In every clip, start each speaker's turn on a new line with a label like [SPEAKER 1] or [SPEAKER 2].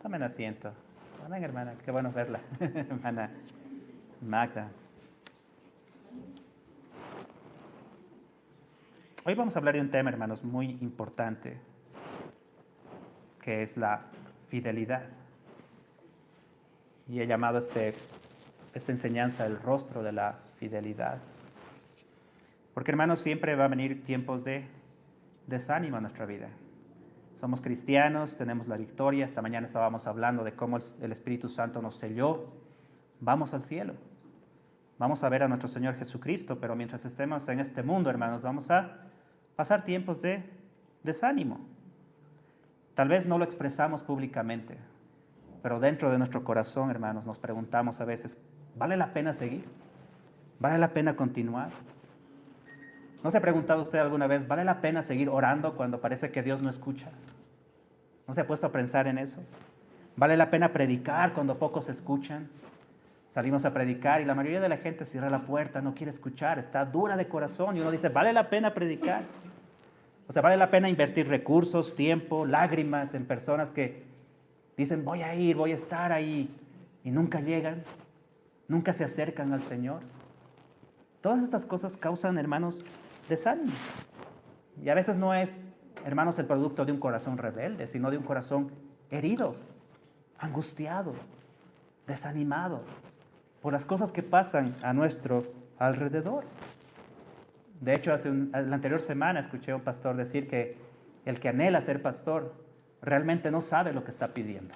[SPEAKER 1] Tomen asiento. Amén, hermana. Qué bueno verla. Hermana Magda. Hoy vamos a hablar de un tema, hermanos, muy importante, que es la fidelidad. Y he llamado esta enseñanza el rostro de la fidelidad. Porque, hermanos, siempre va a venir tiempos de desánimo en nuestra vida. Somos cristianos, tenemos la victoria. Esta mañana estábamos hablando de cómo el Espíritu Santo nos selló. Vamos al cielo. Vamos a ver a nuestro Señor Jesucristo, pero mientras estemos en este mundo, hermanos, vamos a pasar tiempos de desánimo. Tal vez no lo expresamos públicamente, pero dentro de nuestro corazón, hermanos, nos preguntamos a veces, ¿vale la pena seguir? ¿Vale la pena continuar? ¿No se ha preguntado usted alguna vez, ¿vale la pena seguir orando cuando parece que Dios no escucha? ¿No se ha puesto a pensar en eso? ¿Vale la pena predicar cuando pocos escuchan? Salimos a predicar y la mayoría de la gente cierra la puerta, no quiere escuchar, está dura de corazón y uno dice, ¿vale la pena predicar? O sea, ¿vale la pena invertir recursos, tiempo, lágrimas en personas que dicen, voy a ir, voy a estar ahí y nunca llegan, nunca se acercan al Señor? Todas estas cosas causan, hermanos, desánimo. Y a veces no es, hermanos, el producto de un corazón rebelde, sino de un corazón herido, angustiado, desanimado por las cosas que pasan a nuestro alrededor. De hecho, la anterior semana escuché a un pastor decir que el que anhela ser pastor realmente no sabe lo que está pidiendo,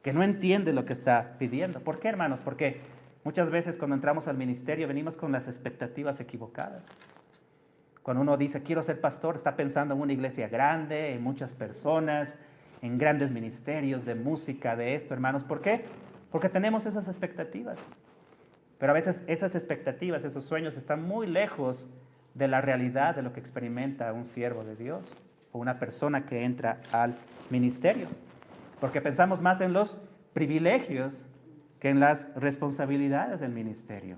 [SPEAKER 1] que no entiende lo que está pidiendo. ¿Por qué, hermanos? Porque muchas veces cuando entramos al ministerio venimos con las expectativas equivocadas. Cuando uno dice, quiero ser pastor, está pensando en una iglesia grande, en muchas personas, en grandes ministerios de música, de esto, hermanos. ¿Por qué? Porque tenemos esas expectativas. Pero a veces esas expectativas, esos sueños están muy lejos de la realidad de lo que experimenta un siervo de Dios o una persona que entra al ministerio. Porque pensamos más en los privilegios que en las responsabilidades del ministerio.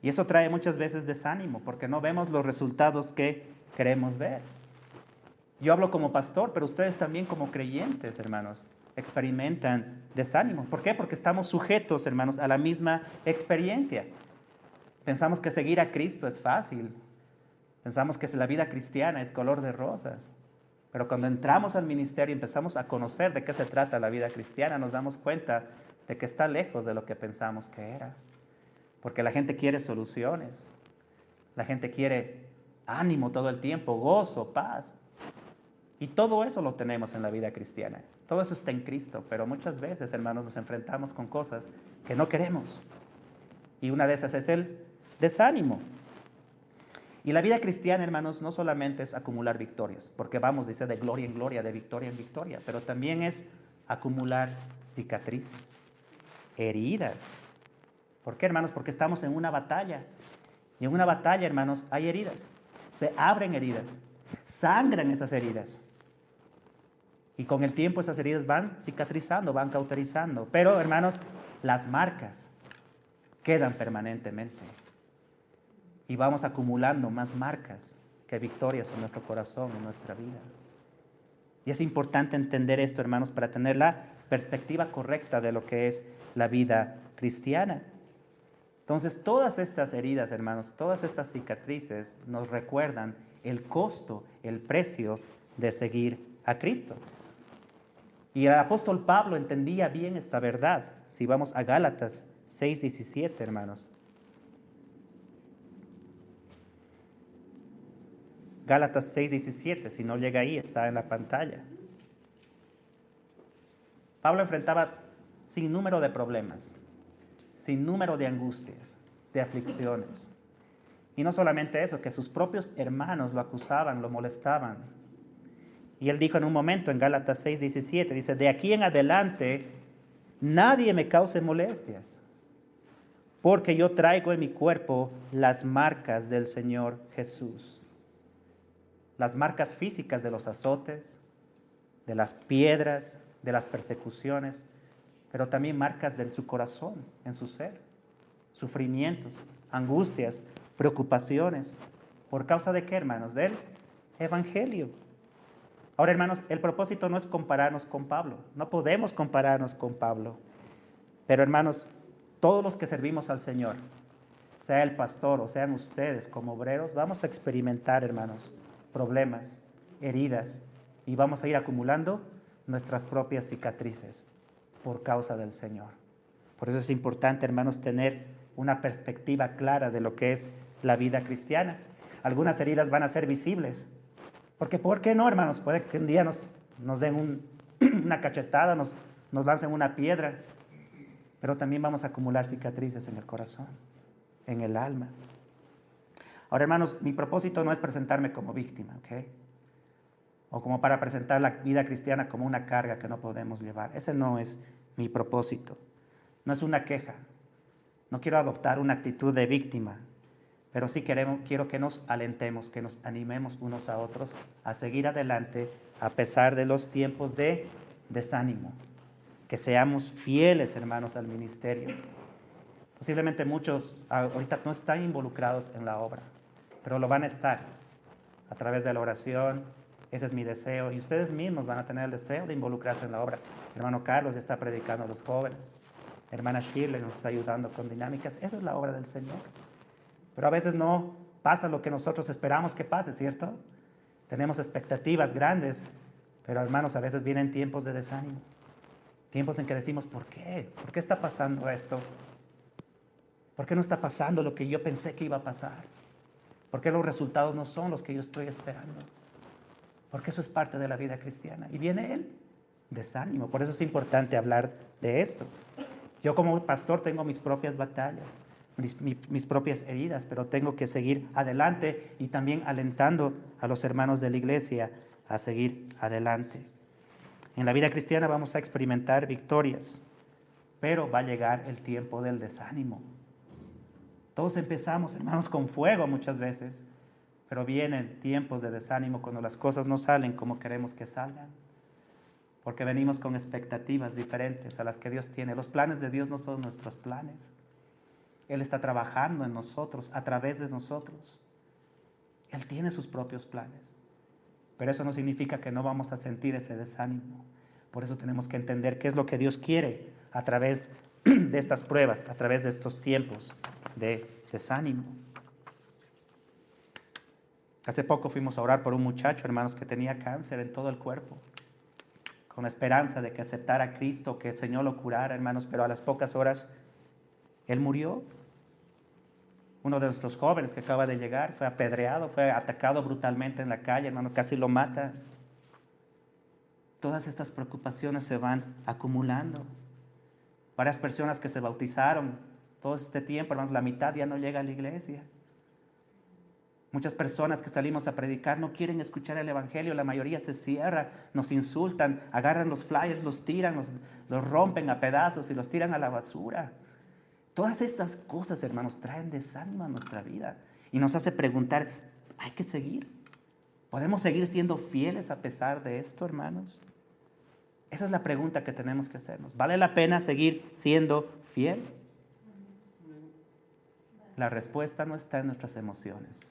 [SPEAKER 1] Y eso trae muchas veces desánimo porque no vemos los resultados que queremos ver. Yo hablo como pastor, pero ustedes también como creyentes, hermanos, experimentan desánimo. ¿Por qué? Porque estamos sujetos, hermanos, a la misma experiencia. Pensamos que seguir a Cristo es fácil. Pensamos que la vida cristiana es color de rosas. Pero cuando entramos al ministerio y empezamos a conocer de qué se trata la vida cristiana, nos damos cuenta de que está lejos de lo que pensamos que era. Porque la gente quiere soluciones. La gente quiere ánimo todo el tiempo, gozo, paz. Y todo eso lo tenemos en la vida cristiana. Todo eso está en Cristo, pero muchas veces, hermanos, nos enfrentamos con cosas que no queremos. Y una de esas es el desánimo. Y la vida cristiana, hermanos, no solamente es acumular victorias, porque vamos, dice, de gloria en gloria, de victoria en victoria, pero también es acumular cicatrices, heridas. ¿Por qué, hermanos? Porque estamos en una batalla. Y en una batalla, hermanos, hay heridas. Se abren heridas, sangran esas heridas. Y con el tiempo esas heridas van cicatrizando, van cauterizando. Pero, hermanos, las marcas quedan permanentemente. Y vamos acumulando más marcas que victorias en nuestro corazón, en nuestra vida. Y es importante entender esto, hermanos, para tener la perspectiva correcta de lo que es la vida cristiana. Entonces, todas estas heridas, hermanos, todas estas cicatrices nos recuerdan el costo, el precio de seguir a Cristo. Y el apóstol Pablo entendía bien esta verdad. Si vamos a Gálatas 6:17, hermanos. Gálatas 6:17, si no llega ahí, está en la pantalla. Pablo enfrentaba sin número de problemas, sin número de angustias, de aflicciones. Y no solamente eso, que sus propios hermanos lo acusaban, lo molestaban. Y él dijo en un momento en Gálatas 6:17, dice, de aquí en adelante nadie me cause molestias, porque yo traigo en mi cuerpo las marcas del Señor Jesús. Las marcas físicas de los azotes, de las piedras, de las persecuciones, pero también marcas de su corazón, en su ser, sufrimientos, angustias, preocupaciones. ¿Por causa de qué, hermanos? Del Evangelio. Ahora, hermanos, el propósito no es compararnos con Pablo. No podemos compararnos con Pablo. Pero, hermanos, todos los que servimos al Señor, sea el pastor o sean ustedes como obreros, vamos a experimentar, hermanos, problemas, heridas, y vamos a ir acumulando nuestras propias cicatrices por causa del Señor. Por eso es importante, hermanos, tener una perspectiva clara de lo que es la vida cristiana. Algunas heridas van a ser visibles. Porque, ¿por qué no, hermanos? Puede que un día nos den una cachetada, nos lancen una piedra, pero también vamos a acumular cicatrices en el corazón, en el alma. Ahora, hermanos, mi propósito no es presentarme como víctima, ¿ok? O como para presentar la vida cristiana como una carga que no podemos llevar. Ese no es mi propósito. No es una queja. No quiero adoptar una actitud de víctima, pero sí quiero que nos alentemos, que nos animemos unos a otros a seguir adelante a pesar de los tiempos de desánimo. Que seamos fieles, hermanos, al ministerio. Posiblemente muchos ahorita no están involucrados en la obra, pero lo van a estar a través de la oración. Ese es mi deseo. Y ustedes mismos van a tener el deseo de involucrarse en la obra. El hermano Carlos está predicando a los jóvenes. La hermana Shirley nos está ayudando con dinámicas. Esa es la obra del Señor. Pero a veces no pasa lo que nosotros esperamos que pase, ¿cierto? Tenemos expectativas grandes, pero hermanos, a veces vienen tiempos de desánimo. Tiempos en que decimos, ¿por qué? ¿Por qué está pasando esto? ¿Por qué no está pasando lo que yo pensé que iba a pasar? ¿Por qué los resultados no son los que yo estoy esperando? Porque eso es parte de la vida cristiana. Y viene el desánimo. Por eso es importante hablar de esto. Yo como pastor tengo mis propias batallas, mis propias heridas, pero tengo que seguir adelante y también alentando a los hermanos de la iglesia a seguir adelante. En la vida cristiana vamos a experimentar victorias, pero va a llegar el tiempo del desánimo. Todos empezamos, hermanos, con fuego muchas veces, pero vienen tiempos de desánimo cuando las cosas no salen como queremos que salgan, porque venimos con expectativas diferentes a las que Dios tiene. Los planes de Dios no son nuestros planes. Él está trabajando en nosotros, a través de nosotros. Él tiene sus propios planes. Pero eso no significa que no vamos a sentir ese desánimo. Por eso tenemos que entender qué es lo que Dios quiere a través de estas pruebas, a través de estos tiempos de desánimo. Hace poco fuimos a orar por un muchacho, hermanos, que tenía cáncer en todo el cuerpo, con la esperanza de que aceptara a Cristo, que el Señor lo curara, hermanos, pero a las pocas horas él murió. Uno de nuestros jóvenes que acaba de llegar fue apedreado, fue atacado brutalmente en la calle, hermano, casi lo mata. Todas estas preocupaciones se van acumulando. Varias personas que se bautizaron todo este tiempo, hermanos, la mitad ya no llega a la iglesia. Muchas personas que salimos a predicar no quieren escuchar el evangelio, la mayoría se cierra, nos insultan, agarran los flyers, los tiran, los rompen a pedazos y los tiran a la basura. Todas estas cosas, hermanos, traen desánimo a nuestra vida y nos hace preguntar, ¿hay que seguir? ¿Podemos seguir siendo fieles a pesar de esto, hermanos? Esa es la pregunta que tenemos que hacernos. ¿Vale la pena seguir siendo fiel? La respuesta no está en nuestras emociones.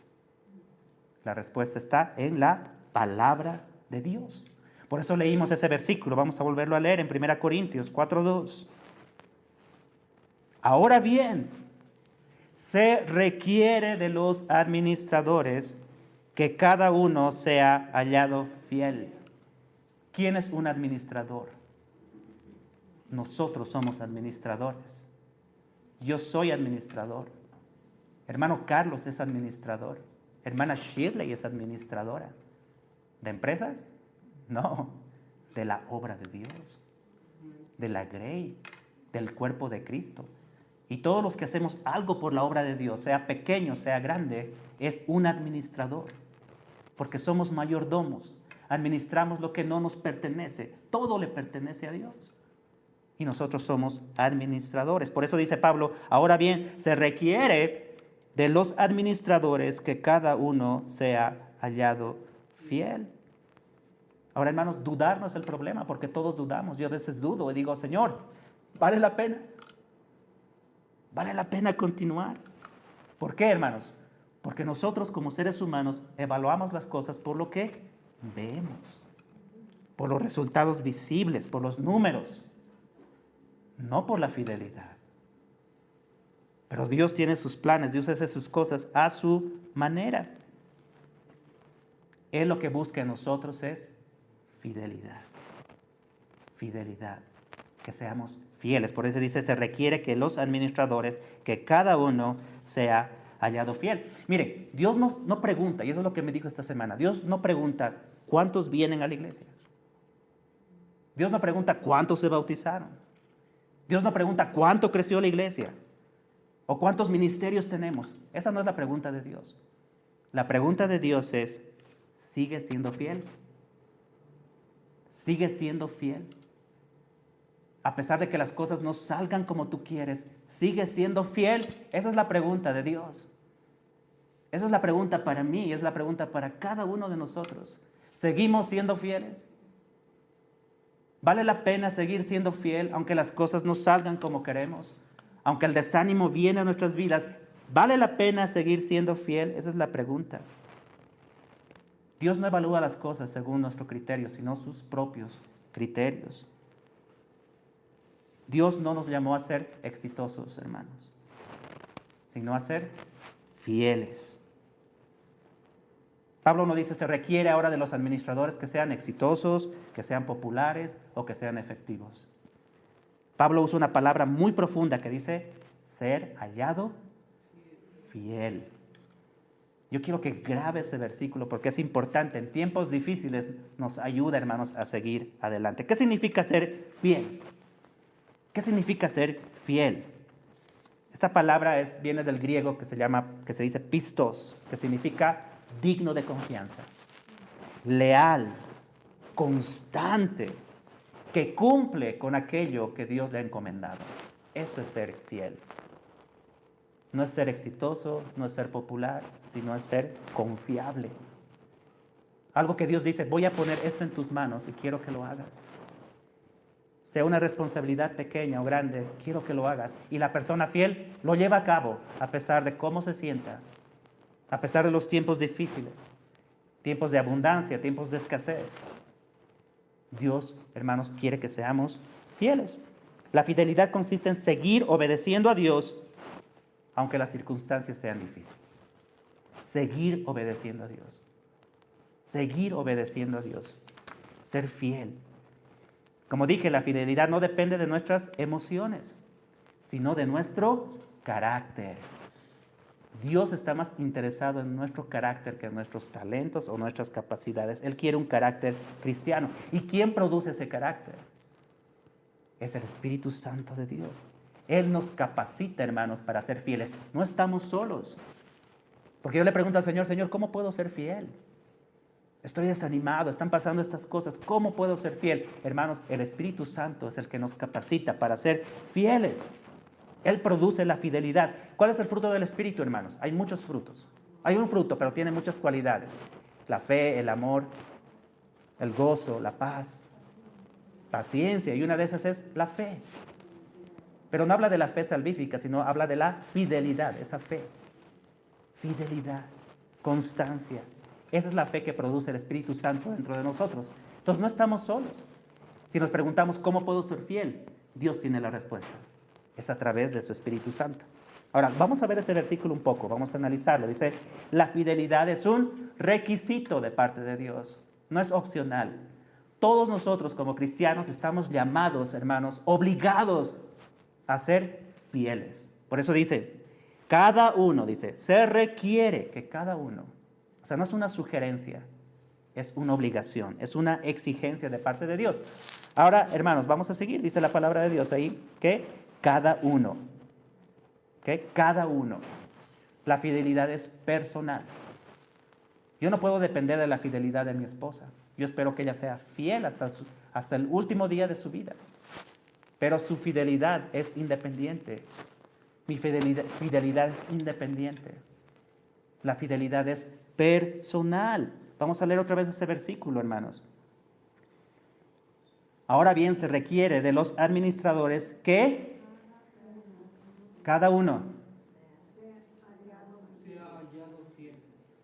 [SPEAKER 1] La respuesta está en la palabra de Dios. Por eso leímos ese versículo. Vamos a volverlo a leer en 1 Corintios 4:2. Ahora bien, se requiere de los administradores que cada uno sea hallado fiel. ¿Quién es un administrador? Nosotros somos administradores. Yo soy administrador. Hermano Carlos es administrador. Hermana Shirley es administradora. ¿De empresas? No, de la obra de Dios, de la Grey, del cuerpo de Cristo. Y todos los que hacemos algo por la obra de Dios, sea pequeño, sea grande, es un administrador. Porque somos mayordomos. Administramos lo que no nos pertenece. Todo le pertenece a Dios. Y nosotros somos administradores. Por eso dice Pablo, ahora bien, se requiere de los administradores que cada uno sea hallado fiel. Ahora, hermanos, dudar no es el problema, porque todos dudamos. Yo a veces dudo y digo, Señor, ¿vale la pena? ¿Vale la pena continuar? ¿Por qué, hermanos? Porque nosotros como seres humanos evaluamos las cosas por lo que vemos. por los resultados visibles, por los números, no por la fidelidad. Pero Dios tiene sus planes, Dios hace sus cosas a su manera. Él lo que busca en nosotros es fidelidad. Fidelidad. Que seamos fieles. Por eso dice, se requiere que los administradores, que cada uno sea hallado fiel. Mire, Dios no pregunta, y eso es lo que me dijo esta semana, Dios no pregunta cuántos vienen a la iglesia. Dios no pregunta cuántos se bautizaron. Dios no pregunta cuánto creció la iglesia o cuántos ministerios tenemos. Esa no es la pregunta de Dios. La pregunta de Dios es, ¿sigue siendo fiel? ¿Sigue siendo fiel? A pesar de que las cosas no salgan como tú quieres, ¿sigue siendo fiel? Esa es la pregunta de Dios. Esa es la pregunta para mí, es la pregunta para cada uno de nosotros. ¿Seguimos siendo fieles? ¿Vale la pena seguir siendo fiel aunque las cosas no salgan como queremos? Aunque el desánimo viene a nuestras vidas, ¿vale la pena seguir siendo fiel? Esa es la pregunta. Dios no evalúa las cosas según nuestro criterio, sino sus propios criterios. Dios no nos llamó a ser exitosos, hermanos, sino a ser fieles. Pablo no dice, se requiere ahora de los administradores que sean exitosos, que sean populares o que sean efectivos. Pablo usa una palabra muy profunda que dice, ser hallado fiel. Yo quiero que grabe ese versículo porque es importante. En tiempos difíciles nos ayuda, hermanos, a seguir adelante. ¿Qué significa ser fiel? ¿Qué significa ser fiel? Esta palabra viene del griego que se dice pistos, que significa digno de confianza, leal, constante, que cumple con aquello que Dios le ha encomendado. Eso es ser fiel. No es ser exitoso, no es ser popular, sino es ser confiable. Algo que Dios dice, voy a poner esto en tus manos y quiero que lo hagas. Sea una responsabilidad pequeña o grande, quiero que lo hagas. Y la persona fiel lo lleva a cabo, a pesar de cómo se sienta, a pesar de los tiempos difíciles, tiempos de abundancia, tiempos de escasez. Dios, hermanos, quiere que seamos fieles. La fidelidad consiste en seguir obedeciendo a Dios, aunque las circunstancias sean difíciles. Seguir obedeciendo a Dios. Seguir obedeciendo a Dios. Ser fiel. Como dije, la fidelidad no depende de nuestras emociones, sino de nuestro carácter. Dios está más interesado en nuestro carácter que en nuestros talentos o nuestras capacidades. Él quiere un carácter cristiano. ¿Y quién produce ese carácter? Es el Espíritu Santo de Dios. Él nos capacita, hermanos, para ser fieles. No estamos solos. Porque yo le pregunto al Señor, Señor, ¿cómo puedo ser fiel? Estoy desanimado, están pasando estas cosas. ¿Cómo puedo ser fiel? Hermanos, el Espíritu Santo es el que nos capacita para ser fieles. Él produce la fidelidad. ¿Cuál es el fruto del Espíritu, hermanos? Hay muchos frutos. Hay un fruto, pero tiene muchas cualidades. La fe, el amor, el gozo, la paz, paciencia. Y una de esas es la fe. Pero no habla de la fe salvífica, sino habla de la fidelidad, esa fe. Fidelidad, constancia. Esa es la fe que produce el Espíritu Santo dentro de nosotros. Entonces no estamos solos. Si nos preguntamos cómo puedo ser fiel, Dios tiene la respuesta. Es a través de su Espíritu Santo. Ahora, vamos a ver ese versículo un poco, vamos a analizarlo. Dice, la fidelidad es un requisito de parte de Dios, no es opcional. Todos nosotros como cristianos estamos llamados, hermanos, obligados a ser fieles. Por eso dice, cada uno, dice, se requiere que cada uno, o sea, no es una sugerencia, es una obligación, es una exigencia de parte de Dios. Ahora, hermanos, vamos a seguir, dice la palabra de Dios ahí, que cada uno, cada uno. La fidelidad es personal. Yo no puedo depender de la fidelidad de mi esposa. Yo espero que ella sea fiel hasta el último día de su vida. Pero su fidelidad es independiente. Mi fidelidad es independiente. La fidelidad es personal. Vamos a leer otra vez ese versículo, hermanos. Ahora bien, se requiere de los administradores que cada uno.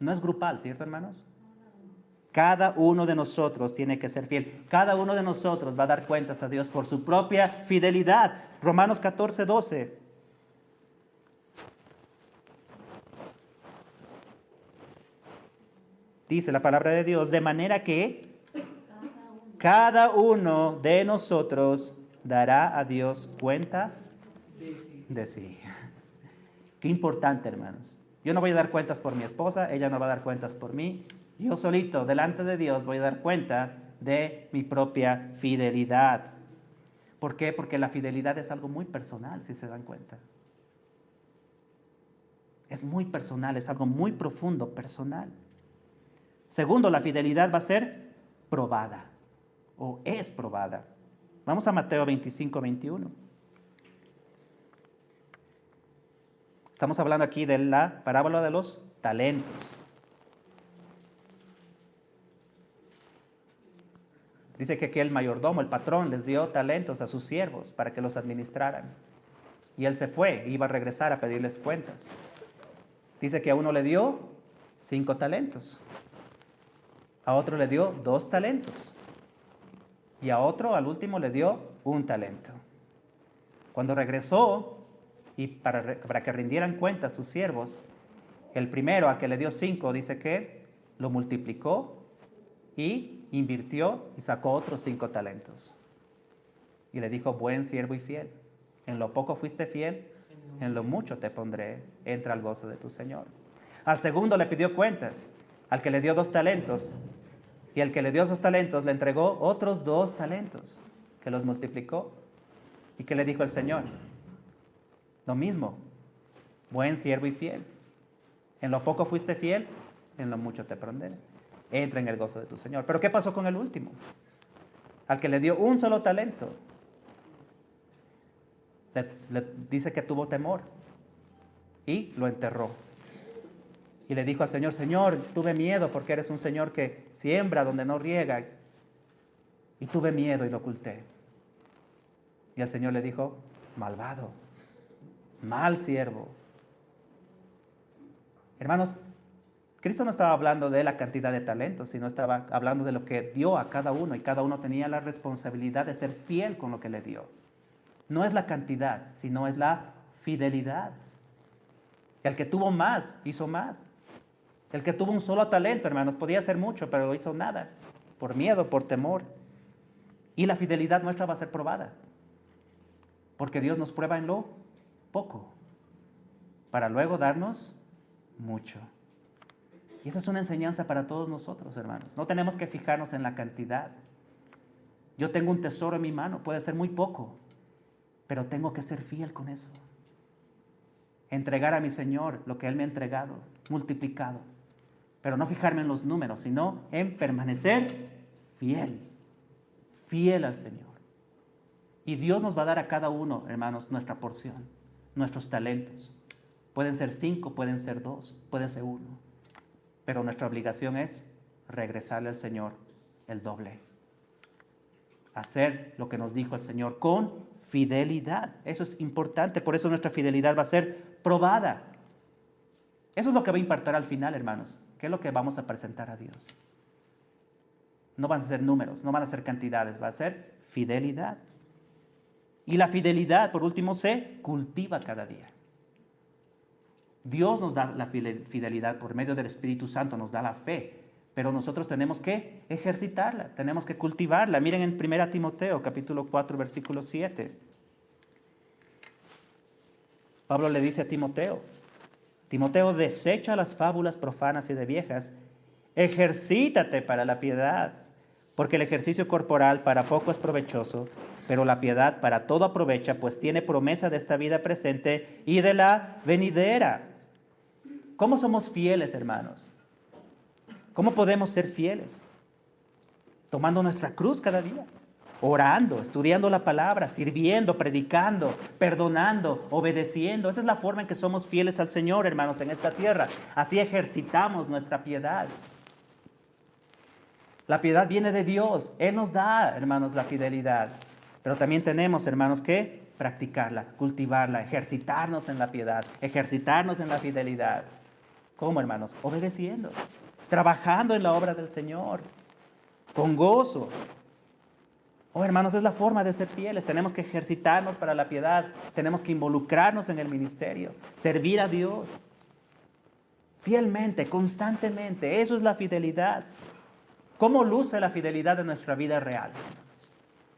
[SPEAKER 1] No es grupal, ¿cierto, hermanos? Cada uno de nosotros tiene que ser fiel. Cada uno de nosotros va a dar cuentas a Dios por su propia fidelidad. Romanos 14:12. Dice la palabra de Dios, de manera que cada uno de nosotros dará a Dios cuenta de sí. Qué importante, hermanos. Yo no voy a dar cuentas por mi esposa, ella no va a dar cuentas por mí. Yo solito, delante de Dios, voy a dar cuenta de mi propia fidelidad. ¿Por qué? Porque la fidelidad es algo muy personal, si se dan cuenta. Es muy personal, es algo muy profundo, personal. Segundo, la fidelidad va a ser probada, o es probada. Vamos a Mateo 25:21. Estamos hablando aquí de la parábola de los talentos. Dice que aquel mayordomo, el patrón, les dio talentos a sus siervos para que los administraran. Y él se fue, iba a regresar a pedirles cuentas. Dice que a uno le dio 5 talentos. A otro le dio 2 talentos. Y a otro, al último, le dio 1 talento. Cuando regresó, y para que rindieran cuenta sus siervos, el primero, al que le dio 5, dice que lo multiplicó y invirtió y sacó otros 5 talentos. Y le dijo, buen siervo y fiel, en lo poco fuiste fiel, en lo mucho te pondré, entra al gozo de tu Señor. Al segundo le pidió cuentas, al que le dio 2 talentos, y al que le dio 2 talentos le entregó otros 2 talentos, que los multiplicó. ¿Y qué le dijo el Señor? Lo mismo, buen siervo y fiel. En lo poco fuiste fiel, en lo mucho te pondré. Entra en el gozo de tu Señor. Pero ¿qué pasó con el último? Al que le dio 1 solo talento, le dice que tuvo temor y lo enterró. Y le dijo al Señor, Señor, tuve miedo porque eres un Señor que siembra donde no riega. Y tuve miedo y lo oculté. Y el Señor le dijo, malvado, mal siervo. Hermanos, Cristo no estaba hablando de la cantidad de talentos, sino estaba hablando de lo que dio a cada uno, y cada uno tenía la responsabilidad de ser fiel con lo que le dio. No es la cantidad, sino es la fidelidad. El que tuvo más, hizo más. El que tuvo un solo talento, hermanos, podía hacer mucho, pero no hizo nada, por miedo, por temor. Y la fidelidad nuestra va a ser probada, porque Dios nos prueba en lo poco, para luego darnos mucho. Y esa es una enseñanza para todos nosotros, hermanos. No tenemos que fijarnos en la cantidad. Yo tengo un tesoro en mi mano, puede ser muy poco, pero tengo que ser fiel con eso. Entregar a mi Señor lo que Él me ha entregado, multiplicado. Pero no fijarme en los números, sino en permanecer fiel. Fiel al Señor. Y Dios nos va a dar a cada uno, hermanos, nuestra porción, nuestros talentos. Pueden ser 5, pueden ser 2, pueden ser 1. Pero nuestra obligación es regresarle al Señor el doble. Hacer lo que nos dijo el Señor con fidelidad. Eso es importante, por eso nuestra fidelidad va a ser probada. Eso es lo que va a impactar al final, hermanos. ¿Qué es lo que vamos a presentar a Dios? No van a ser números, no van a ser cantidades, va a ser fidelidad. Y la fidelidad, por último, se cultiva cada día. Dios nos da la fidelidad por medio del Espíritu Santo, nos da la fe, pero nosotros tenemos que ejercitarla, tenemos que cultivarla. Miren en 1 Timoteo, capítulo 4, versículo 7. Pablo le dice a Timoteo, Timoteo, desecha las fábulas profanas y de viejas, ejercítate para la piedad, porque el ejercicio corporal para poco es provechoso, pero la piedad para todo aprovecha, pues tiene promesa de esta vida presente y de la venidera. ¿Cómo somos fieles, hermanos? ¿Cómo podemos ser fieles? Tomando nuestra cruz cada día, orando, estudiando la palabra, sirviendo, predicando, perdonando, obedeciendo. Esa es la forma en que somos fieles al Señor, hermanos, en esta tierra. Así ejercitamos nuestra piedad. La piedad viene de Dios. Él nos da, hermanos, la fidelidad. Pero también tenemos, hermanos, que practicarla, cultivarla, ejercitarnos en la piedad, ejercitarnos en la fidelidad. ¿Cómo, hermanos? Obedeciendo. trabajando en la obra del Señor, con gozo. Oh, hermanos, es la forma de ser fieles. Tenemos que ejercitarnos para la piedad. Tenemos que involucrarnos en el ministerio, servir a Dios fielmente, constantemente. Eso es la fidelidad. ¿Cómo luce la fidelidad en nuestra vida real?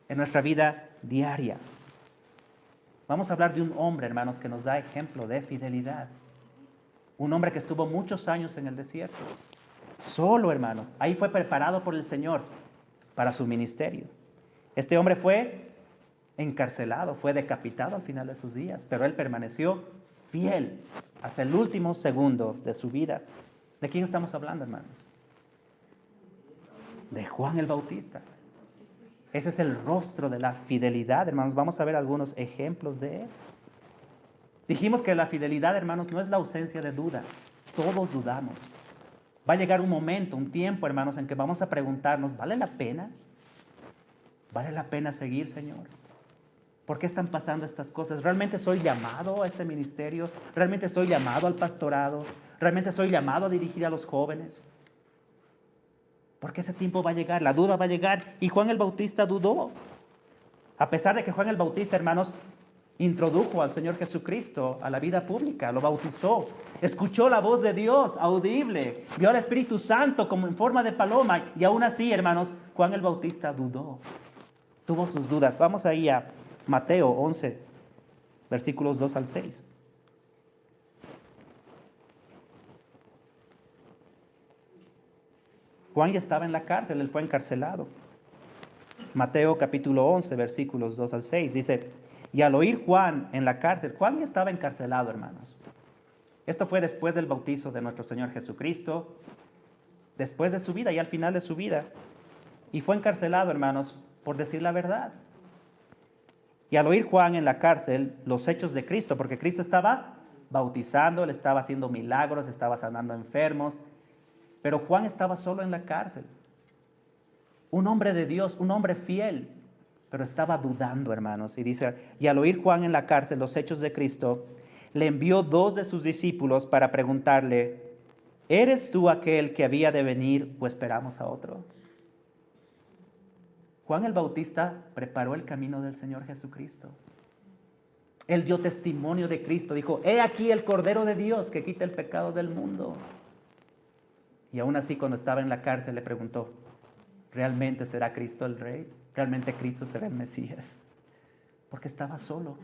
[SPEAKER 1] En nuestra vida diaria. Vamos a hablar de un hombre, hermanos, que nos da ejemplo de fidelidad. Un hombre que estuvo muchos años en el desierto. Solo, hermanos. Ahí fue preparado por el Señor para su ministerio. Este hombre fue encarcelado, fue decapitado al final de sus días, pero él permaneció fiel hasta el último segundo de su vida. ¿De quién estamos hablando, hermanos? De Juan el Bautista. Ese es el rostro de la fidelidad, hermanos. Vamos a ver algunos ejemplos de él. Dijimos que la fidelidad, hermanos, no es la ausencia de duda. Todos dudamos. Va a llegar un momento, un tiempo, hermanos, en que vamos a preguntarnos, ¿vale la pena? ¿Vale la pena seguir, Señor? ¿Por qué están pasando estas cosas? ¿Realmente soy llamado a este ministerio? ¿Realmente soy llamado al pastorado? ¿Realmente soy llamado a dirigir a los jóvenes? Porque ese tiempo va a llegar, la duda va a llegar. Y Juan el Bautista dudó. A pesar de que Juan el Bautista, hermanos, introdujo al Señor Jesucristo a la vida pública, lo bautizó, escuchó la voz de Dios audible, vio al Espíritu Santo como en forma de paloma, y aún así, hermanos, Juan el Bautista dudó, tuvo sus dudas. Vamos ahí a Mateo 11, versículos 2 al 6. Juan ya estaba en la cárcel, él fue encarcelado. Mateo capítulo 11, versículos 2 al 6, dice: y al oír Juan en la cárcel, Juan ya estaba encarcelado, hermanos. Esto fue después del bautizo de nuestro Señor Jesucristo, después de su vida y al final de su vida. Y fue encarcelado, hermanos, por decir la verdad. Y al oír Juan en la cárcel los hechos de Cristo, porque Cristo estaba bautizando, él estaba haciendo milagros, estaba sanando enfermos, pero Juan estaba solo en la cárcel. Un hombre de Dios, un hombre fiel, pero estaba dudando, hermanos. Y dice, y al oír Juan en la cárcel los hechos de Cristo, le envió 2 de sus discípulos para preguntarle: ¿eres tú aquel que había de venir o esperamos a otro? Juan el Bautista preparó el camino del Señor Jesucristo. Él dio testimonio de Cristo, dijo: he aquí el Cordero de Dios que quita el pecado del mundo. Y aún así, cuando estaba en la cárcel, le preguntó: ¿realmente será Cristo el Rey? ¿Realmente Cristo será el Mesías? Porque estaba solo,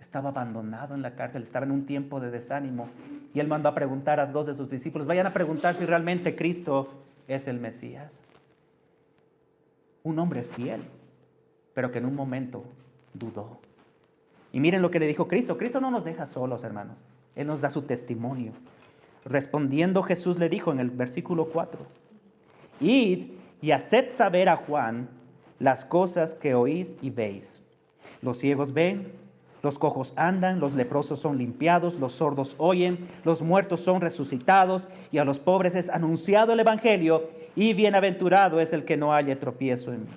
[SPEAKER 1] estaba abandonado en la cárcel, estaba en un tiempo de desánimo. Y él mandó a preguntar a 2 de sus discípulos: vayan a preguntar si realmente Cristo es el Mesías. Un hombre fiel, pero que en un momento dudó. Y miren lo que le dijo Cristo. Cristo no nos deja solos, hermanos. Él nos da su testimonio. Respondiendo, Jesús le dijo en el versículo 4: id y haced saber a Juan las cosas que oís y veis. Los ciegos ven, los cojos andan, los leprosos son limpiados, los sordos oyen, los muertos son resucitados, y a los pobres es anunciado el evangelio, y bienaventurado es el que no haya tropiezo en mí.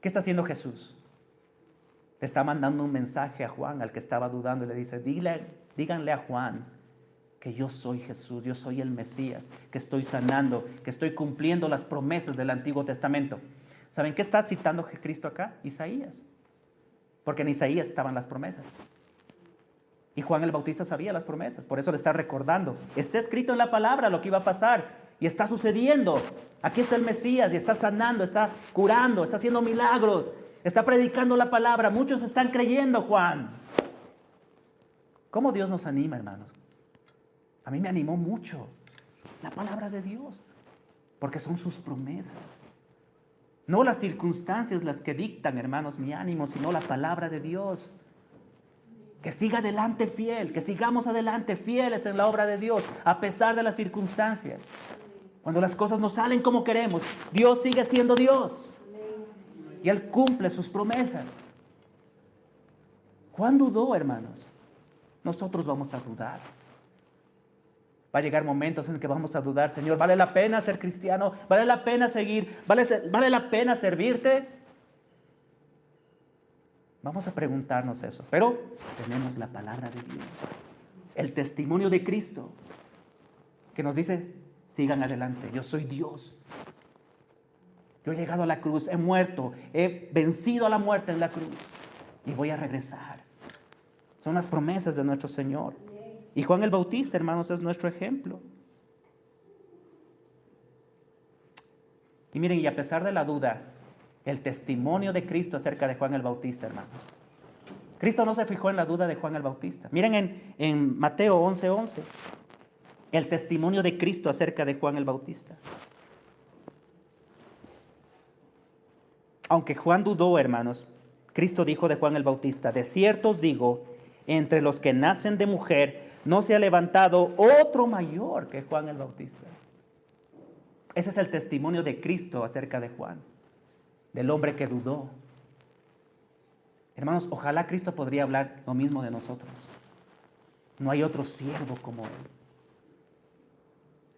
[SPEAKER 1] ¿Qué está haciendo Jesús? Le está mandando un mensaje a Juan, al que estaba dudando, y le dice: díganle a Juan que yo soy Jesús, yo soy el Mesías, que estoy sanando, que estoy cumpliendo las promesas del Antiguo Testamento. ¿Saben qué está citando Cristo acá? Isaías. Porque en Isaías estaban las promesas. Y Juan el Bautista sabía las promesas, por eso le está recordando. Está escrito en la palabra lo que iba a pasar y está sucediendo. Aquí está el Mesías y está sanando, está curando, está haciendo milagros, está predicando la palabra. Muchos están creyendo, Juan. ¿Cómo Dios nos anima, hermanos? A mí me animó mucho la palabra de Dios, porque son sus promesas. No las circunstancias las que dictan, hermanos, mi ánimo, sino la palabra de Dios. Que siga adelante fiel, que sigamos adelante fieles en la obra de Dios, a pesar de las circunstancias. Cuando las cosas no salen como queremos, Dios sigue siendo Dios. Y Él cumple sus promesas. Juan dudó, hermanos. Nosotros vamos a dudar. Va a llegar momentos en que vamos a dudar: Señor, ¿vale la pena ser cristiano? ¿Vale la pena seguir? ¿Vale la pena servirte? Vamos a preguntarnos eso. Pero tenemos la palabra de Dios, el testimonio de Cristo, que nos dice: sigan adelante, yo soy Dios. Yo he llegado a la cruz, he muerto, he vencido a la muerte en la cruz y voy a regresar. Son las promesas de nuestro Señor. Y Juan el Bautista, hermanos, es nuestro ejemplo. Y miren, y a pesar de la duda, el testimonio de Cristo acerca de Juan el Bautista, hermanos. Cristo no se fijó en la duda de Juan el Bautista. Miren en Mateo 11:11, el testimonio de Cristo acerca de Juan el Bautista. Aunque Juan dudó, hermanos, Cristo dijo de Juan el Bautista: de cierto os digo, entre los que nacen de mujer no se ha levantado otro mayor que Juan el Bautista. Ese es el testimonio de Cristo acerca de Juan, del hombre que dudó. Hermanos, ojalá Cristo podría hablar lo mismo de nosotros. No hay otro siervo como Él.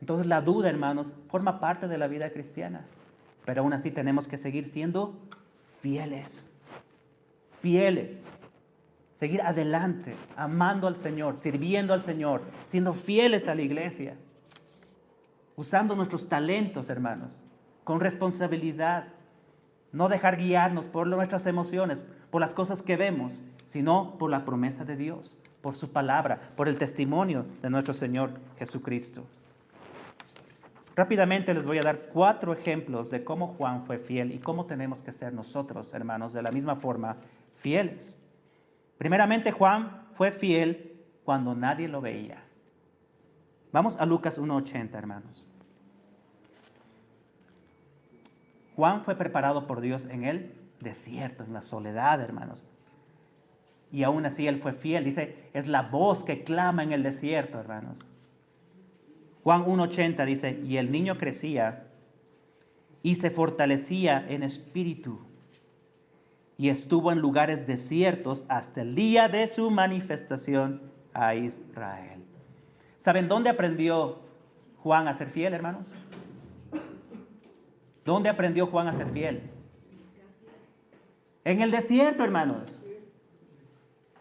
[SPEAKER 1] Entonces la duda, hermanos, forma parte de la vida cristiana. Pero aún así tenemos que seguir siendo fieles. Fieles. Seguir adelante, amando al Señor, sirviendo al Señor, siendo fieles a la iglesia. Usando nuestros talentos, hermanos, con responsabilidad. No dejar guiarnos por nuestras emociones, por las cosas que vemos, sino por la promesa de Dios, por su palabra, por el testimonio de nuestro Señor Jesucristo. Rápidamente les voy a dar 4 ejemplos de cómo Juan fue fiel y cómo tenemos que ser nosotros, hermanos, de la misma forma, fieles. Primeramente, Juan fue fiel cuando nadie lo veía. Vamos a Lucas 1:80, hermanos. Juan fue preparado por Dios en el desierto, en la soledad, hermanos. Y aún así él fue fiel. Dice, es la voz que clama en el desierto, hermanos. Juan 1:80 dice, y el niño crecía y se fortalecía en espíritu y estuvo en lugares desiertos hasta el día de su manifestación a Israel. ¿Saben dónde aprendió Juan a ser fiel, hermanos? ¿Dónde aprendió Juan a ser fiel? En el desierto, hermanos.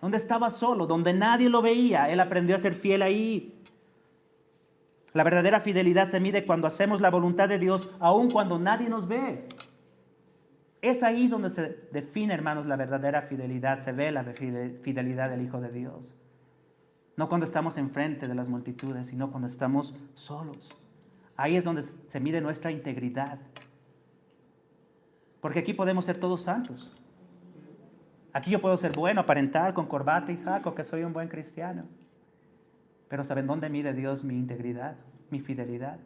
[SPEAKER 1] Donde estaba solo, donde nadie lo veía, él aprendió a ser fiel ahí. La verdadera fidelidad se mide cuando hacemos la voluntad de Dios, aun cuando nadie nos ve. Es ahí donde se define, hermanos, la verdadera fidelidad, se ve la fidelidad del Hijo de Dios. No cuando estamos enfrente de las multitudes, sino cuando estamos solos. Ahí es donde se mide nuestra integridad. Porque aquí podemos ser todos santos. Aquí yo puedo ser bueno, aparentar con corbata y saco que soy un buen cristiano. Pero ¿saben dónde mide Dios mi integridad, mi fidelidad?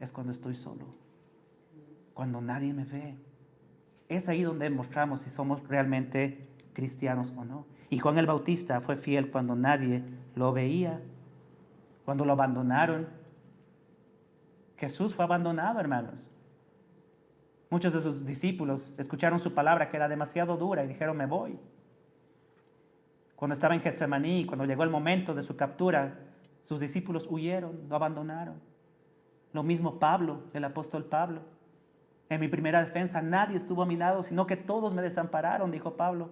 [SPEAKER 1] Es cuando estoy solo, cuando nadie me ve. Es ahí donde mostramos si somos realmente cristianos o no. Y Juan el Bautista fue fiel cuando nadie lo veía, cuando lo abandonaron. Jesús fue abandonado, hermanos. Muchos de sus discípulos escucharon su palabra que era demasiado dura y dijeron, me voy. Cuando estaba en Getsemaní, cuando llegó el momento de su captura, sus discípulos huyeron, lo abandonaron. Lo mismo Pablo, el apóstol Pablo. En mi primera defensa nadie estuvo a mi lado, sino que todos me desampararon, dijo Pablo.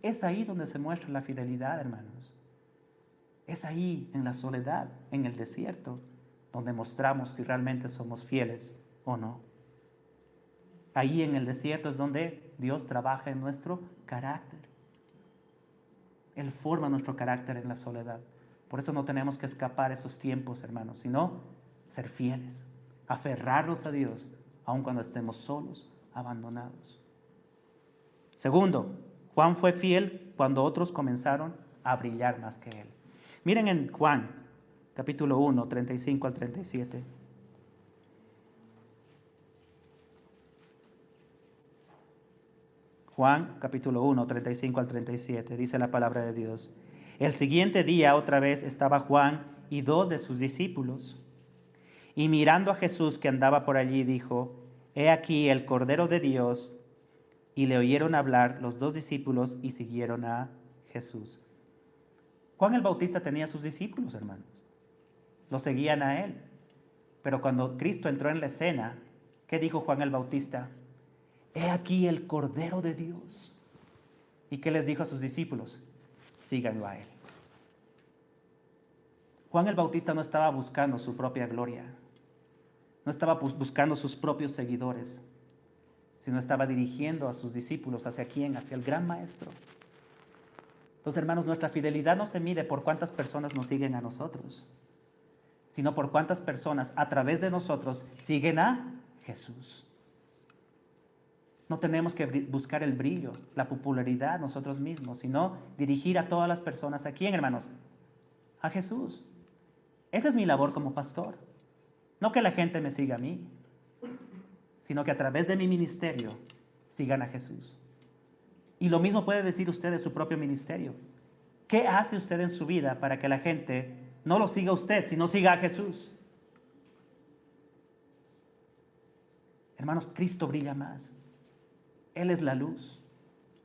[SPEAKER 1] Es ahí donde se muestra la fidelidad, hermanos. Es ahí, en la soledad, en el desierto, donde mostramos si realmente somos fieles o no. Ahí en el desierto es donde Dios trabaja en nuestro carácter. Él forma nuestro carácter en la soledad. Por eso no tenemos que escapar esos tiempos, hermanos, sino ser fieles, aferrarnos a Dios, aun cuando estemos solos, abandonados. Segundo, Juan fue fiel cuando otros comenzaron a brillar más que él. Miren en Juan, capítulo 1, 35 al 37. Juan, capítulo 1, 35 al 37, dice la palabra de Dios. El siguiente día otra vez estaba Juan y 2 de sus discípulos. Y mirando a Jesús que andaba por allí, dijo, he aquí el Cordero de Dios. Y le oyeron hablar los 2 discípulos y siguieron a Jesús. Juan el Bautista tenía sus discípulos, hermanos. Lo seguían a él. Pero cuando Cristo entró en la escena, ¿qué dijo Juan el Bautista? He aquí el Cordero de Dios. ¿Y qué les dijo a sus discípulos? Síganlo a él. Juan el Bautista no estaba buscando su propia gloria. no estaba buscando sus propios seguidores, sino estaba dirigiendo a sus discípulos. ¿Hacia quién? Hacia el gran maestro. Entonces, hermanos, nuestra fidelidad no se mide por cuántas personas nos siguen a nosotros, sino por cuántas personas a través de nosotros siguen a Jesús. No tenemos que buscar el brillo, la popularidad nosotros mismos, sino dirigir a todas las personas. ¿A quién, hermanos? A Jesús. Esa es mi labor como pastor. No que la gente me siga a mí, sino que a través de mi ministerio sigan a Jesús. Y lo mismo puede decir usted de su propio ministerio. ¿Qué hace usted en su vida para que la gente no lo siga a usted, sino siga a Jesús? Hermanos, Cristo brilla más. Él es la luz.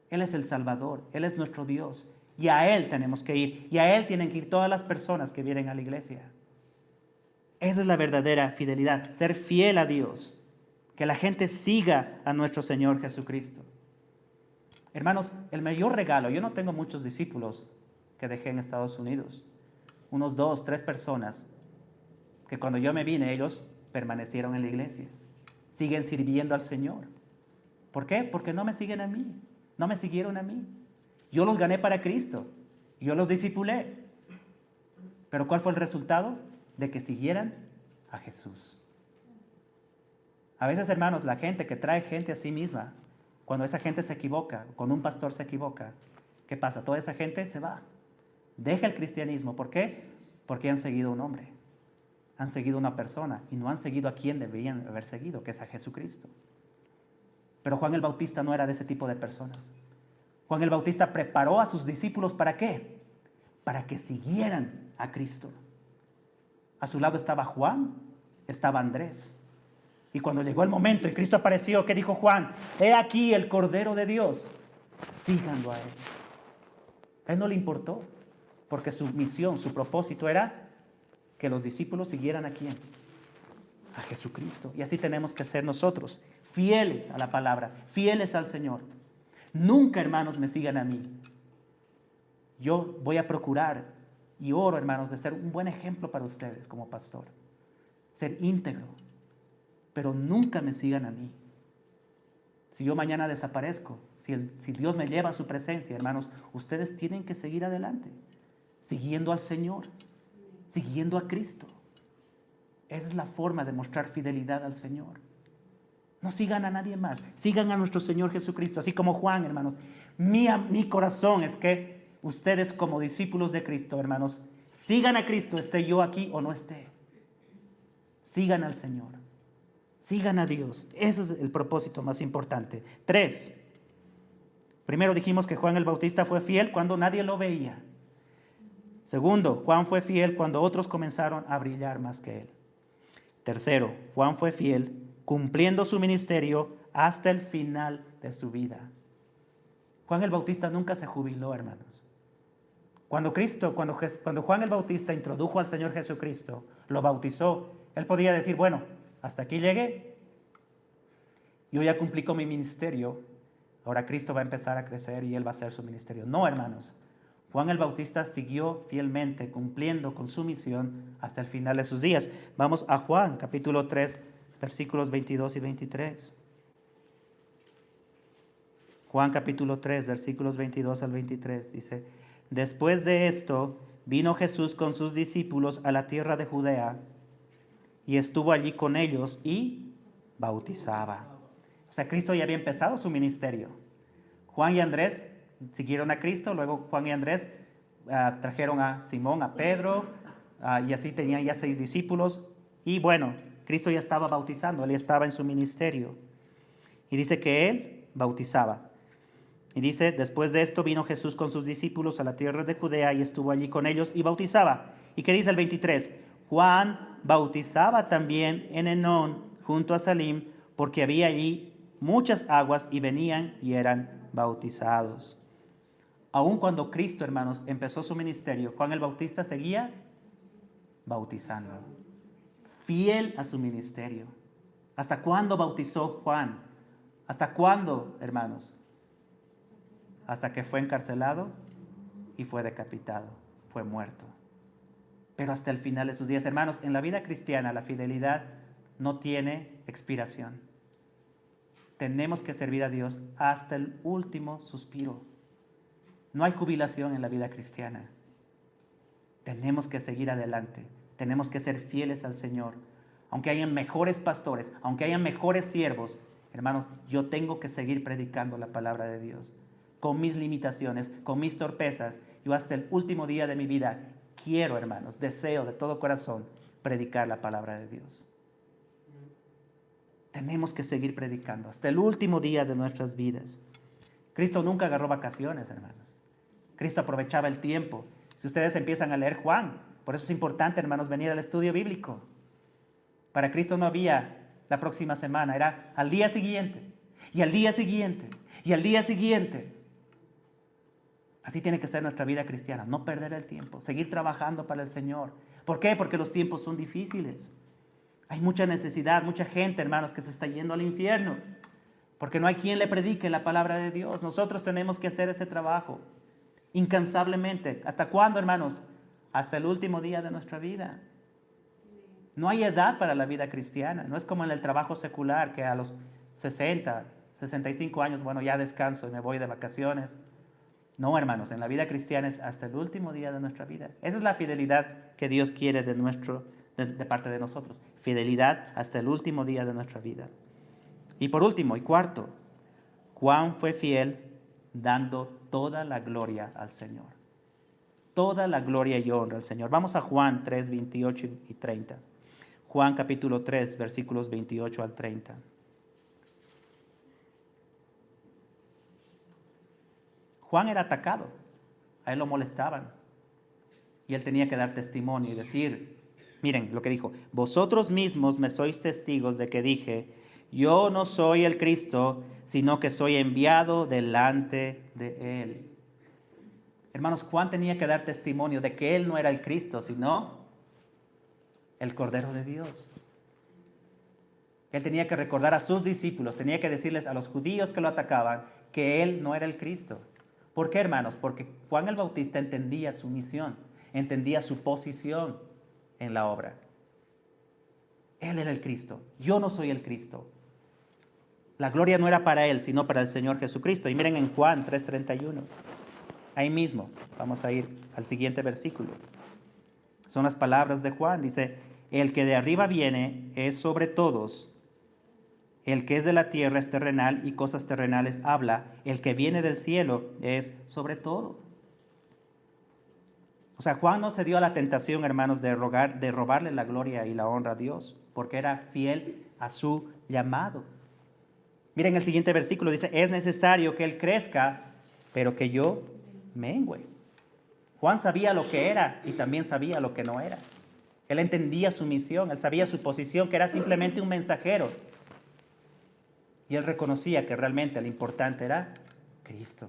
[SPEAKER 1] Él es el Salvador. Él es nuestro Dios. Y a Él tenemos que ir. Y a Él tienen que ir todas las personas que vienen a la iglesia. Esa es la verdadera fidelidad. Ser fiel a Dios. Que la gente siga a nuestro Señor Jesucristo. Hermanos, el mayor regalo, yo no tengo muchos discípulos que dejé en Estados Unidos. Unos 2, 3 personas que cuando yo me vine, ellos permanecieron en la iglesia. Siguen sirviendo al Señor. ¿Por qué? Porque no me siguen a mí. No me siguieron a mí. Yo los gané para Cristo. Yo los discipulé. Pero ¿cuál fue el resultado? De que siguieran a Jesús. A veces, hermanos, la gente que trae gente a sí misma, cuando esa gente se equivoca, cuando un pastor se equivoca, ¿qué pasa? Toda esa gente se va. Deja el cristianismo. ¿Por qué? Porque han seguido a un hombre. Han seguido a una persona y no han seguido a quien deberían haber seguido, que es a Jesucristo. Pero Juan el Bautista no era de ese tipo de personas. Juan el Bautista preparó a sus discípulos ¿para qué? Para que siguieran a Cristo. A su lado estaba Juan, estaba Andrés. Y cuando llegó el momento y Cristo apareció, ¿qué dijo Juan? He aquí el Cordero de Dios. Síganlo a Él. A Él no le importó, porque su misión, su propósito era que los discípulos siguieran ¿a quién? A Jesucristo. Y así tenemos que ser nosotros, fieles a la palabra, fieles al Señor. Nunca, hermanos, me sigan a mí. Yo voy a procurar y oro, hermanos, de ser un buen ejemplo para ustedes como pastor. Ser íntegro. Pero nunca me sigan a mí. Si yo mañana desaparezco, si Dios me lleva a su presencia, hermanos, ustedes tienen que seguir adelante, siguiendo al Señor, siguiendo a Cristo. Esa es la forma de mostrar fidelidad al Señor. No sigan a nadie más, sigan a nuestro Señor Jesucristo, así como Juan, hermanos. Mi corazón es que ustedes como discípulos de Cristo, hermanos, sigan a Cristo, esté yo aquí o no esté. Sigan al Señor. Sigan a Dios. Ese es el propósito más importante. 3. Primero dijimos que Juan el Bautista fue fiel cuando nadie lo veía. Segundo, Juan fue fiel cuando otros comenzaron a brillar más que él. Tercero, Juan fue fiel cumpliendo su ministerio hasta el final de su vida. Juan el Bautista nunca se jubiló, hermanos. Cuando Juan el Bautista introdujo al Señor Jesucristo, lo bautizó, él podía decir, bueno, hasta aquí llegué. Yo ya cumplí con mi ministerio. Ahora Cristo va a empezar a crecer y Él va a hacer su ministerio. No, hermanos. Juan el Bautista siguió fielmente cumpliendo con su misión hasta el final de sus días. Vamos a Juan, capítulo 3, versículos 22 y 23. Juan capítulo 3, versículos 22 al 23. Dice, después de esto, vino Jesús con sus discípulos a la tierra de Judea y estuvo allí con ellos y bautizaba. O sea, Cristo ya había empezado su ministerio. Juan y Andrés siguieron a Cristo, luego Juan y Andrés trajeron a Simón, a Pedro, y así tenían ya 6 discípulos. Y bueno, Cristo ya estaba bautizando, Él ya estaba en su ministerio. Y dice que Él bautizaba. Y dice, después de esto vino Jesús con sus discípulos a la tierra de Judea y estuvo allí con ellos y bautizaba. ¿Y qué dice el 23? Juan bautizaba también en Enón, junto a Salim, porque había allí muchas aguas y venían y eran bautizados. Aun cuando Cristo, hermanos, empezó su ministerio, Juan el Bautista seguía bautizando, fiel a su ministerio. ¿Hasta cuándo bautizó Juan? ¿Hasta cuándo, hermanos? Hasta que fue encarcelado y fue decapitado, fue muerto. Pero hasta el final de sus días, hermanos, en la vida cristiana la fidelidad no tiene expiración. Tenemos que servir a Dios hasta el último suspiro. No hay jubilación en la vida cristiana. Tenemos que seguir adelante. Tenemos que ser fieles al Señor. Aunque hayan mejores pastores, aunque hayan mejores siervos, hermanos, yo tengo que seguir predicando la palabra de Dios. Con mis limitaciones, con mis torpezas, yo hasta el último día de mi vida quiero, hermanos, deseo de todo corazón predicar la palabra de Dios. Tenemos que seguir predicando hasta el último día de nuestras vidas. Cristo nunca agarró vacaciones, hermanos. Cristo aprovechaba el tiempo. Si ustedes empiezan a leer Juan, por eso es importante, hermanos, venir al estudio bíblico. Para Cristo no había la próxima semana, era al día siguiente, y al día siguiente, y al día siguiente. Así tiene que ser nuestra vida cristiana, no perder el tiempo, seguir trabajando para el Señor. ¿Por qué? Porque los tiempos son difíciles. Hay mucha necesidad, mucha gente, hermanos, que se está yendo al infierno, porque no hay quien le predique la palabra de Dios. Nosotros tenemos que hacer ese trabajo incansablemente. ¿Hasta cuándo, hermanos? Hasta el último día de nuestra vida. No hay edad para la vida cristiana. No es como en el trabajo secular, que a los 60, 65 años, bueno, ya descanso y me voy de vacaciones. No, hermanos, en la vida cristiana es hasta el último día de nuestra vida. Esa es la fidelidad que Dios quiere de parte de nosotros. Fidelidad hasta el último día de nuestra vida. Y por último, y cuarto, Juan fue fiel dando toda la gloria al Señor. Toda la gloria y honra al Señor. Vamos a Juan 3, 28 y 30. Juan capítulo 3, versículos 28 al 30. Juan era atacado, a él lo molestaban. Y él tenía que dar testimonio y decir, miren lo que dijo, vosotros mismos me sois testigos de que dije, yo no soy el Cristo, sino que soy enviado delante de Él. Hermanos, Juan tenía que dar testimonio de que él no era el Cristo, sino el Cordero de Dios. Él tenía que recordar a sus discípulos, tenía que decirles a los judíos que lo atacaban que él no era el Cristo. ¿Por qué, hermanos? Porque Juan el Bautista entendía su misión, entendía su posición en la obra. Él era el Cristo, yo no soy el Cristo. La gloria no era para él, sino para el Señor Jesucristo. Y miren en Juan 3:31, ahí mismo, vamos a ir al siguiente versículo. Son las palabras de Juan, dice, el que de arriba viene es sobre todos, el que es de la tierra es terrenal y cosas terrenales habla, el que viene del cielo es sobre todo. O sea, Juan no se dio a la tentación, hermanos, de robarle la gloria y la honra a Dios, porque era fiel a su llamado. Miren el siguiente versículo, dice, es necesario que él crezca, pero que yo mengüe. Juan sabía lo que era y también sabía lo que no era. Él entendía su misión, él sabía su posición, que era simplemente un mensajero. Y él reconocía que realmente lo importante era Cristo.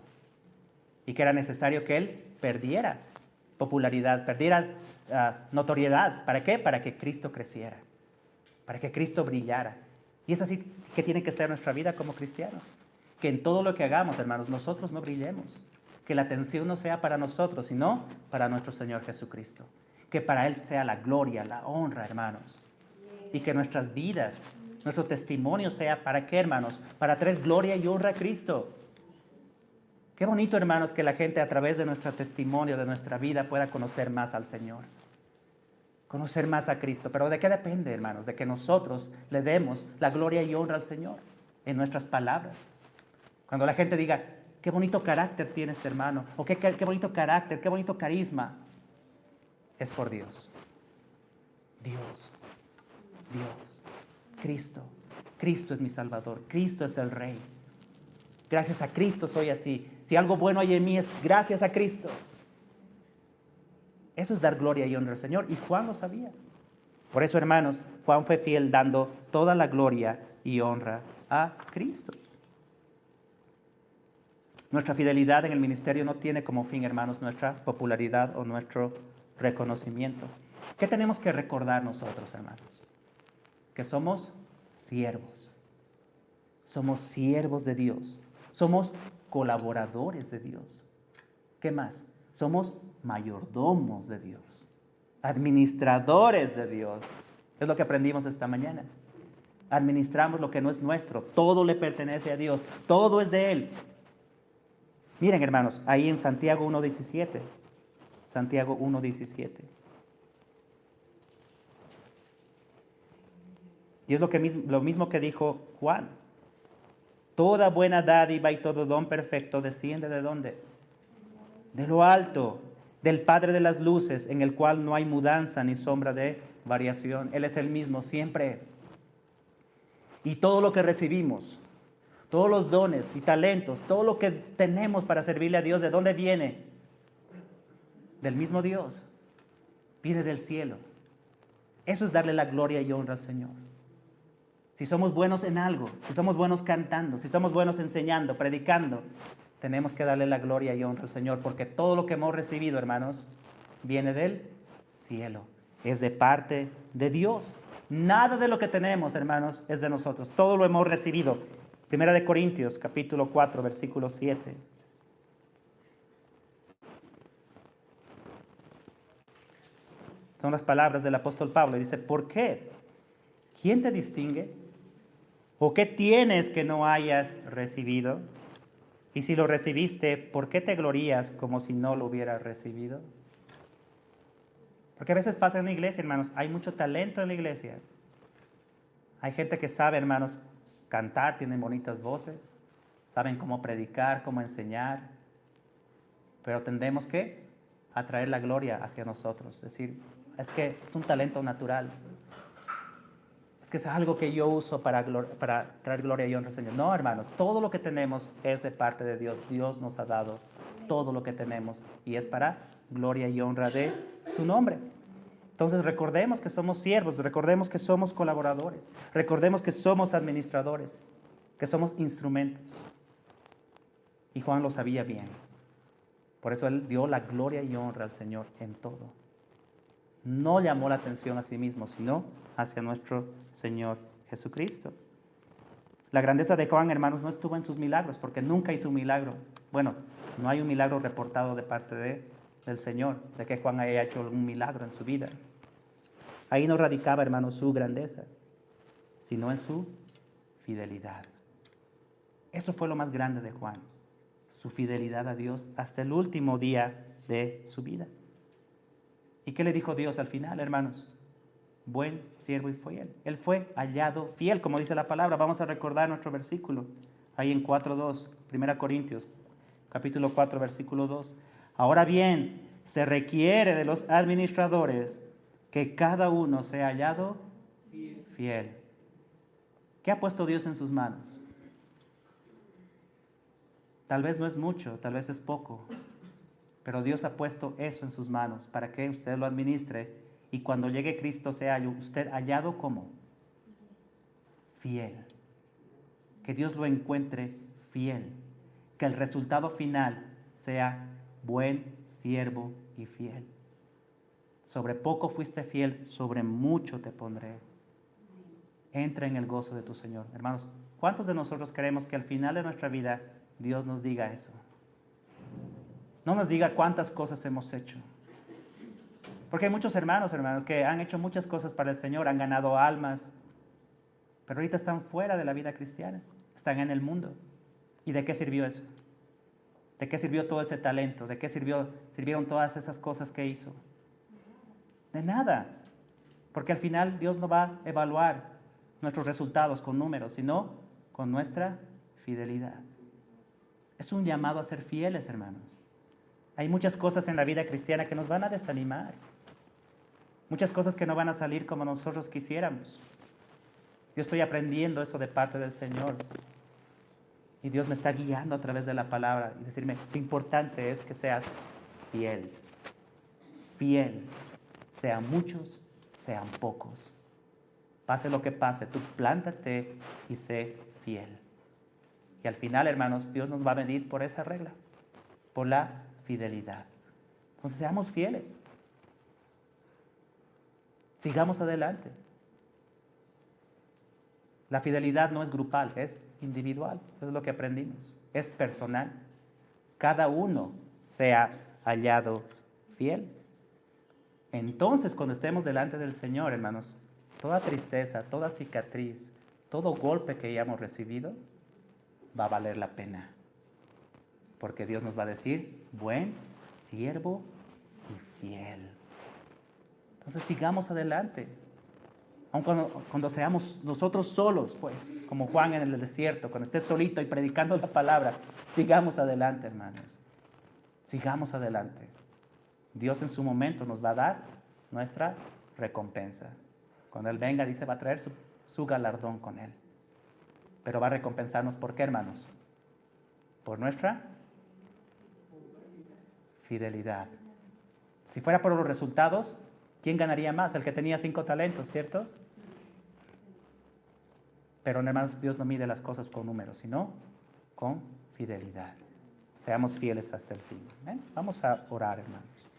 [SPEAKER 1] Y que era necesario que él perdiera popularidad, perdiera notoriedad. ¿Para qué? Para que Cristo creciera, para que Cristo brillara. Y es así que tiene que ser nuestra vida como cristianos. Que en todo lo que hagamos, hermanos, nosotros no brillemos. Que la atención no sea para nosotros, sino para nuestro Señor Jesucristo. Que para Él sea la gloria, la honra, hermanos. Y que nuestras vidas, nuestro testimonio sea, ¿para qué, hermanos? Para traer gloria y honra a Cristo. Qué bonito, hermanos, que la gente a través de nuestro testimonio, de nuestra vida, pueda conocer más al Señor. Conocer más a Cristo. Pero ¿de qué depende, hermanos? De que nosotros le demos la gloria y honra al Señor en nuestras palabras. Cuando la gente diga, qué bonito carácter tiene este hermano, o qué bonito carácter, qué bonito carisma, es por Dios. Dios. Cristo. Cristo es mi Salvador. Cristo es el Rey. Gracias a Cristo soy así. Si algo bueno hay en mí es gracias a Cristo. Eso es dar gloria y honra al Señor. Y Juan lo sabía. Por eso, hermanos, Juan fue fiel dando toda la gloria y honra a Cristo. Nuestra fidelidad en el ministerio no tiene como fin, hermanos, nuestra popularidad o nuestro reconocimiento. ¿Qué tenemos que recordar nosotros, hermanos? Que somos siervos. Somos siervos de Dios. Somos colaboradores de Dios. ¿Qué más? Somos mayordomos de Dios. Administradores de Dios. Es lo que aprendimos esta mañana. administramos lo que no es nuestro. Todo le pertenece a Dios. Todo es de Él. Miren, hermanos, ahí en Santiago 1:17. Santiago 1:17. Y es lo mismo que dijo Juan. Toda buena dádiva y todo don perfecto desciende ¿de dónde? De lo alto, del Padre de las luces, en el cual no hay mudanza ni sombra de variación. Él es el mismo siempre. Y todo lo que recibimos, todos los dones y talentos, todo lo que tenemos para servirle a Dios, ¿de dónde viene? Del mismo Dios. Viene del cielo. Eso es darle la gloria y honra al Señor. Si somos buenos en algo, si somos buenos cantando, si somos buenos enseñando, predicando, tenemos que darle la gloria y honra al Señor, porque todo lo que hemos recibido, hermanos, viene del cielo. Es de parte de Dios. Nada de lo que tenemos, hermanos, es de nosotros. Todo lo hemos recibido. Primera de Corintios, capítulo 4, versículo 7. Son las palabras del apóstol Pablo. Dice, ¿por qué? ¿Quién te distingue? ¿O qué tienes que no hayas recibido? Y si lo recibiste, ¿por qué te glorías como si no lo hubieras recibido? Porque a veces pasa en la iglesia, hermanos, hay mucho talento en la iglesia. Hay gente que sabe, hermanos, cantar, tienen bonitas voces, saben cómo predicar, cómo enseñar, pero tendemos que atraer la gloria hacia nosotros. Es decir, es que es un talento natural. Es que es algo que yo uso para traer gloria y honra al Señor. No, hermanos, todo lo que tenemos es de parte de Dios. Dios nos ha dado todo lo que tenemos y es para gloria y honra de su nombre. Entonces recordemos que somos siervos, recordemos que somos colaboradores, recordemos que somos administradores, que somos instrumentos. Y Juan lo sabía bien. Por eso él dio la gloria y honra al Señor en todo. No llamó la atención a sí mismo, sino hacia nuestro Señor Jesucristo. La grandeza de Juan, hermanos, no estuvo en sus milagros, porque nunca hizo un milagro. Bueno, no hay un milagro reportado de parte del Señor, de que Juan haya hecho un milagro en su vida. Ahí no radicaba, hermanos, su grandeza, sino en su fidelidad. Eso fue lo más grande de Juan, su fidelidad a Dios hasta el último día de su vida. ¿Y qué le dijo Dios al final, hermanos? Buen siervo y fiel. Él fue hallado fiel, como dice la palabra. Vamos a recordar nuestro versículo, ahí en 4:2, 1 Corintios, capítulo 4, versículo 2. Ahora bien, se requiere de los administradores que cada uno sea hallado fiel. ¿Qué ha puesto Dios en sus manos? Tal vez no es mucho, tal vez es poco, pero Dios ha puesto eso en sus manos para que usted lo administre y cuando llegue Cristo sea usted hallado como fiel. Que Dios lo encuentre fiel. Que el resultado final sea buen siervo y fiel. Sobre poco fuiste fiel, sobre mucho te pondré. Entra en el gozo de tu Señor. Hermanos, ¿cuántos de nosotros queremos que al final de nuestra vida Dios nos diga eso? No nos diga cuántas cosas hemos hecho. Porque hay muchos hermanos, que han hecho muchas cosas para el Señor, han ganado almas, pero ahorita están fuera de la vida cristiana, están en el mundo. ¿Y de qué sirvió eso? ¿De qué sirvió todo ese talento? ¿De qué sirvieron todas esas cosas que hizo? De nada, porque al final Dios no va a evaluar nuestros resultados con números, sino con nuestra fidelidad. Es un llamado a ser fieles, hermanos. Hay muchas cosas en la vida cristiana que nos van a desanimar. Muchas cosas que no van a salir como nosotros quisiéramos. Yo estoy aprendiendo eso de parte del Señor. Y Dios me está guiando a través de la palabra y decirme, lo importante es que seas fiel. Fiel. Sean muchos, sean pocos. Pase lo que pase, tú plántate y sé fiel. Y al final, hermanos, Dios nos va a medir por esa regla, por la fidelidad. Entonces, seamos fieles. Sigamos adelante. La fidelidad no es grupal, es individual. Eso es lo que aprendimos. Es personal. Cada uno sea hallado fiel. Entonces, cuando estemos delante del Señor, hermanos, toda tristeza, toda cicatriz, todo golpe que hayamos recibido va a valer la pena. Porque Dios nos va a decir, buen siervo y fiel. Entonces sigamos adelante. Aun cuando seamos nosotros solos, pues, como Juan en el desierto, cuando esté solito y predicando la palabra, sigamos adelante, hermanos. Sigamos adelante. Dios en su momento nos va a dar nuestra recompensa. Cuando Él venga, dice, va a traer su galardón con Él. Pero va a recompensarnos, ¿por qué, hermanos? Por nuestra fidelidad. Si fuera por los resultados, ¿quién ganaría más? El que tenía 5 talentos, ¿cierto? Pero, hermanos, Dios no mide las cosas con números, sino con fidelidad. Seamos fieles hasta el fin. Vamos a orar, hermanos.